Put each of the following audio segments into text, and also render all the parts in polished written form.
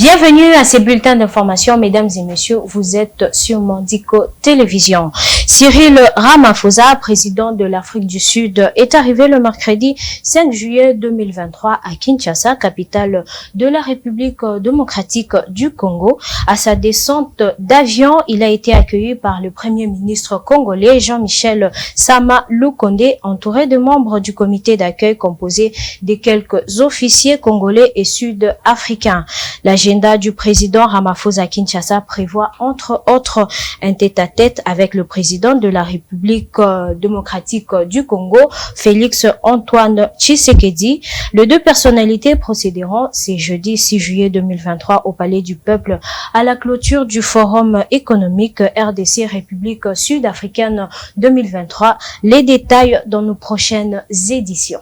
Bienvenue à ces bulletins d'information, mesdames et messieurs, vous êtes sur Mondico Télévision. Cyril Ramaphosa, président de l'Afrique du Sud, est arrivé le mercredi 5 juillet 2023 à Kinshasa, capitale de la République démocratique du Congo. À sa descente d'avion, il a été accueilli par le premier ministre congolais Jean-Michel Sama Lukonde, entouré de membres du comité d'accueil composé de quelques officiers congolais et sud-africains. L'agenda du président Ramaphosa Kinshasa prévoit entre autres un tête-à-tête avec le président de la République démocratique du Congo, Félix Antoine Tshisekedi. Les deux personnalités procéderont ce jeudi 6 juillet 2023 au Palais du Peuple à la clôture du Forum économique RDC République sud-africaine 2023. Les détails dans nos prochaines éditions.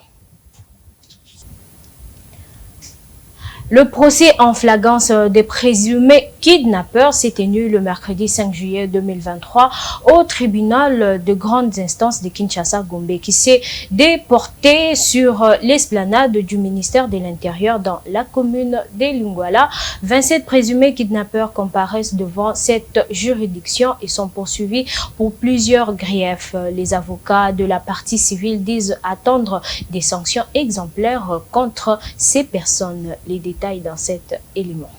Le procès en flagrance des présumés kidnappeurs s'est tenu le mercredi 5 juillet 2023 au tribunal de grandes instances de Kinshasa-Gombe qui s'est déporté sur l'esplanade du ministère de l'Intérieur dans la commune de Lingouala. 27 présumés kidnappeurs comparaissent devant cette juridiction et sont poursuivis pour plusieurs griefs. Les avocats de la partie civile disent attendre des sanctions exemplaires contre ces personnes. Les détails dans cet élément.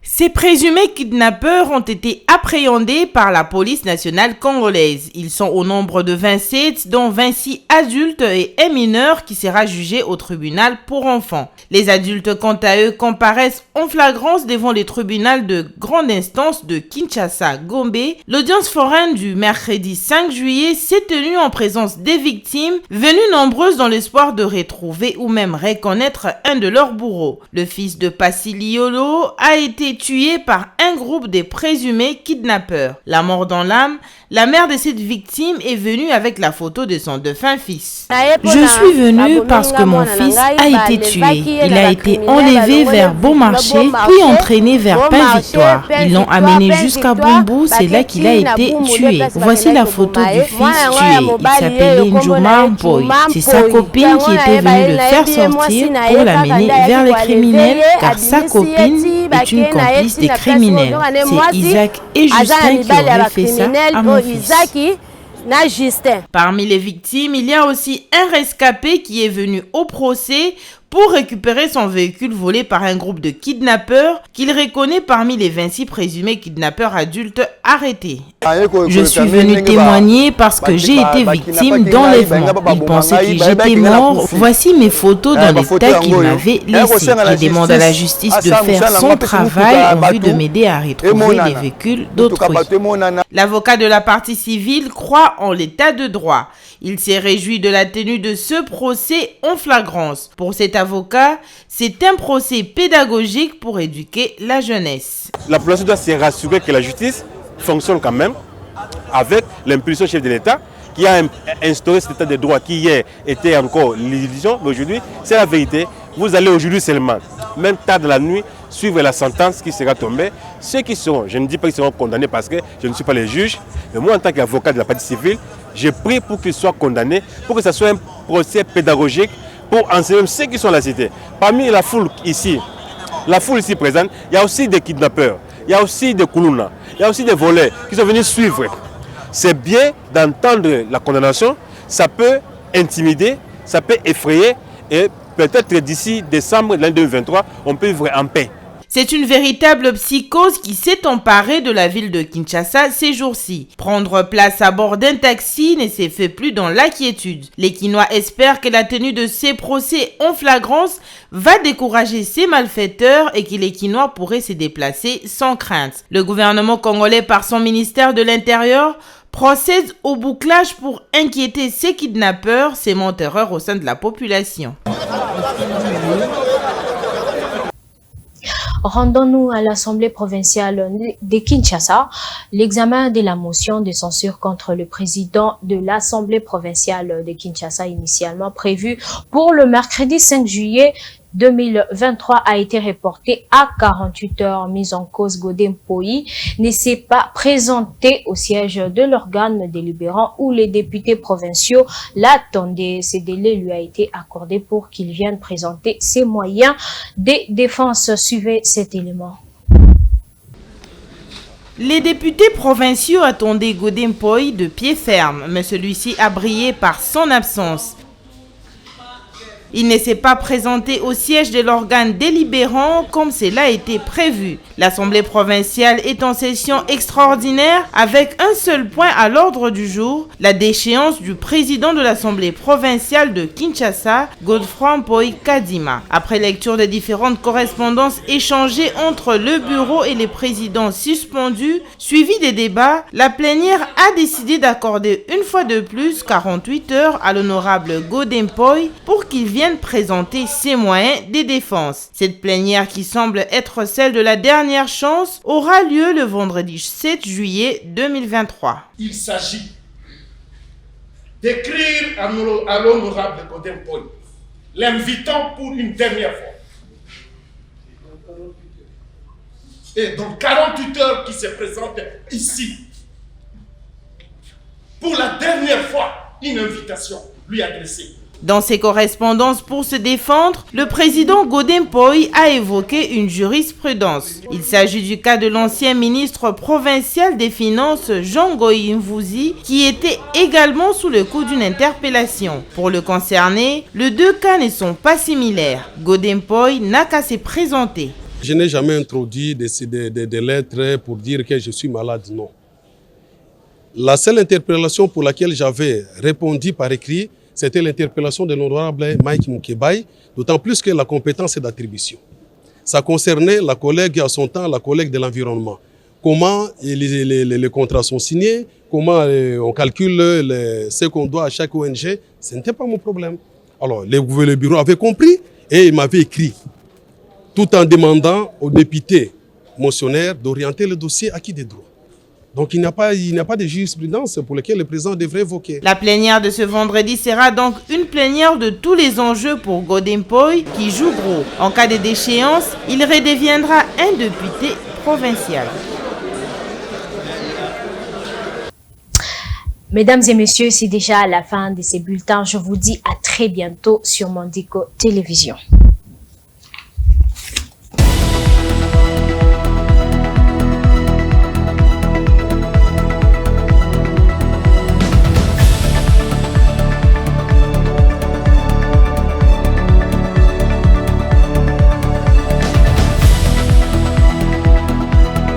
Ces présumés kidnappeurs ont été appréhendés par la police nationale congolaise. Ils sont au nombre de 27, dont 26 adultes et un mineur qui sera jugé au tribunal pour enfants. Les adultes, quant à eux, comparaissent en flagrance devant les tribunaux de grande instance de Kinshasa-Gombe. L'audience foraine du mercredi 5 juillet s'est tenue en présence des victimes, venues nombreuses dans l'espoir de retrouver ou même reconnaître un de leurs bourreaux. Le fils de Passiliolo a été tué par un groupe de présumés kidnappeurs. La mort dans l'âme, la mère de cette victime est venue avec la photo de son défunt fils. Je suis venue parce que mon fils a été tué. Il a été enlevé vers Beaumarchais, puis entraîné vers Pain-Victoire. Ils l'ont amené jusqu'à Bombou, c'est là qu'il a été tué. Voici la photo du fils tué. Il s'appelait Njuma Boy. C'est sa copine qui était venue le faire sortir pour l'amener vers les criminels, car sa copine est une complice des criminels. C'est Isaac et Justin qui auraient fait ça à mon fils. Parmi les victimes, il y a aussi un rescapé qui est venu au procès pour récupérer son véhicule volé par un groupe de kidnappeurs qu'il reconnaît parmi les 26 présumés kidnappeurs adultes arrêtés. Je suis venu témoigner parce que j'ai été victime d'enlèvement. Ils pensaient que j'étais mort. Voici mes photos dans l'état qu'ils m'avaient laissé. Je demande à la justice de faire son travail en vue de m'aider à retrouver les véhicules d'autrui. L'avocat de la partie civile croit en l'état de droit. Il s'est réjoui de la tenue de ce procès en flagrance. Pour cet avocat, c'est un procès pédagogique pour éduquer la jeunesse. La population doit se rassurer que la justice fonctionne quand même avec l'impulsion du chef de l'État qui a instauré cet état de droit qui hier était encore l'illusion, mais aujourd'hui c'est la vérité. Vous allez aujourd'hui seulement, même tard dans la nuit, suivre la sentence qui sera tombée. Ceux qui seront, je ne dis pas qu'ils seront condamnés parce que je ne suis pas les juges, mais moi en tant qu'avocat de la partie civile, je prie pour qu'ils soient condamnés, pour que ce soit un procès pédagogique pour enseigner ceux qui sont à la cité. Parmi la foule ici présente, il y a aussi des kidnappeurs, il y a aussi des koulouna, il y a aussi des voleurs qui sont venus suivre. C'est bien d'entendre la condamnation, ça peut intimider, ça peut effrayer et peut-être d'ici décembre l'année 2023, on peut vivre en paix. C'est une véritable psychose qui s'est emparée de la ville de Kinshasa ces jours-ci. Prendre place à bord d'un taxi ne s'est fait plus dans l'inquiétude. Les Kinois espèrent que la tenue de ces procès en flagrance va décourager ces malfaiteurs et que les Kinois pourraient se déplacer sans crainte. Le gouvernement congolais, par son ministère de l'Intérieur, procède au bouclage pour inquiéter ces kidnappeurs, sémant terreur au sein de la population. Rendons-nous à l'Assemblée provinciale de Kinshasa. L'examen de la motion de censure contre le président de l'Assemblée provinciale de Kinshasa, initialement prévu pour le mercredi 5 juillet, 2023 a été reporté à 48 heures. Mise en cause, Godin Mpoyi ne s'est pas présenté au siège de l'organe délibérant où les députés provinciaux l'attendaient. Ce délai lui a été accordé pour qu'il vienne présenter ses moyens de défense. Suivez cet élément. Les députés provinciaux attendaient Godin Mpoyi de pied ferme, mais celui-ci a brillé par son absence. Il ne s'est pas présenté au siège de l'organe délibérant comme cela a été prévu. L'Assemblée provinciale est en session extraordinaire avec un seul point à l'ordre du jour, la déchéance du président de l'Assemblée provinciale de Kinshasa, Godefroid Mpoyi Kadima. Après lecture des différentes correspondances échangées entre le bureau et les présidents suspendus, suivi des débats, la plénière a décidé d'accorder une fois de plus 48 heures à l'honorable Godin Mpoyi pour qu'il vienne présenter ses moyens de défense. Cette plénière, qui semble être celle de la dernière chance, aura lieu le vendredi 7 juillet 2023. Il s'agit d'écrire à l'honorable Godin Mpoyi, l'invitant pour une dernière fois. Et dans 48 heures qui se présente ici, pour la dernière fois, une invitation lui adressée. Dans ses correspondances pour se défendre, le président Godin Mpoyi a évoqué une jurisprudence. Il s'agit du cas de l'ancien ministre provincial des Finances Jean Goy Mvuzi qui était également sous le coup d'une interpellation. Pour le concerner, les deux cas ne sont pas similaires. Godin Mpoyi n'a qu'à se présenter. Je n'ai jamais introduit des lettres pour dire que je suis malade, non. La seule interpellation pour laquelle j'avais répondu par écrit, c'était l'interpellation de l'honorable Mike Mukebai, d'autant plus que la compétence est d'attribution. Ça concernait la collègue à son temps, la collègue de l'environnement. Comment les contrats sont signés, comment on calcule ce qu'on doit à chaque ONG, ce n'était pas mon problème. Alors, le bureau avait compris et il m'avait écrit, tout en demandant aux députés motionnaires d'orienter le dossier acquis des droits. Donc il n'y a pas de jurisprudence pour laquelle le président devrait évoquer. La plénière de ce vendredi sera donc une plénière de tous les enjeux pour Godin Mpoyi qui joue gros. En cas de déchéance, il redeviendra un député provincial. Mesdames et messieurs, c'est déjà la fin de ces bulletins. Je vous dis à très bientôt sur Mondico Télévision.